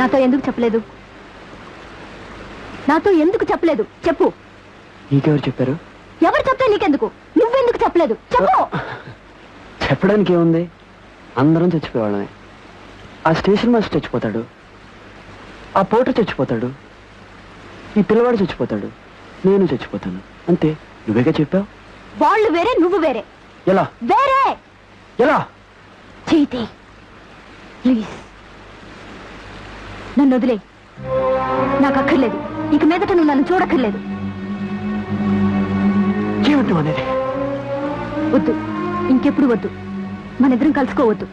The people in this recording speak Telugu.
నాతో ఎందుకు చెప్పలేదు? నాతో ఎందుకు చెప్పలేదు చెప్పు. నీకెవరు చెప్పారు? ఎవరు చెప్తే నీకెందుకు? నువ్వెందుకు చెప్పలేదు చెప్పు. చెప్పడానికి ఏముంది, అందరం చచ్చిపోయేవాళ్ళమే. ఆ స్టేషన్ మాస్టర్ చచ్చిపోతాడు, ఆ పోటర్ చచ్చిపోతాడు, ఈ పిల్లవాడు చచ్చిపోతాడు, నేను చచ్చిపోతాను, అంతే. నువ్వేగా చెప్పావు. వాళ్ళు వేరే నువ్వు వేరే. ఎలా వేరే ఎలా? చైతి ప్లీజ్ నన్ను వదిలే. నాకు అక్కర్లేదు, ఇక మీదట నువ్వు నన్ను చూడక్కర్లేదు. ఏమంటావు అనేది? వద్దు, ఇంకెప్పుడు వద్దు. మనిద్దరం కలుసుకోవద్దు.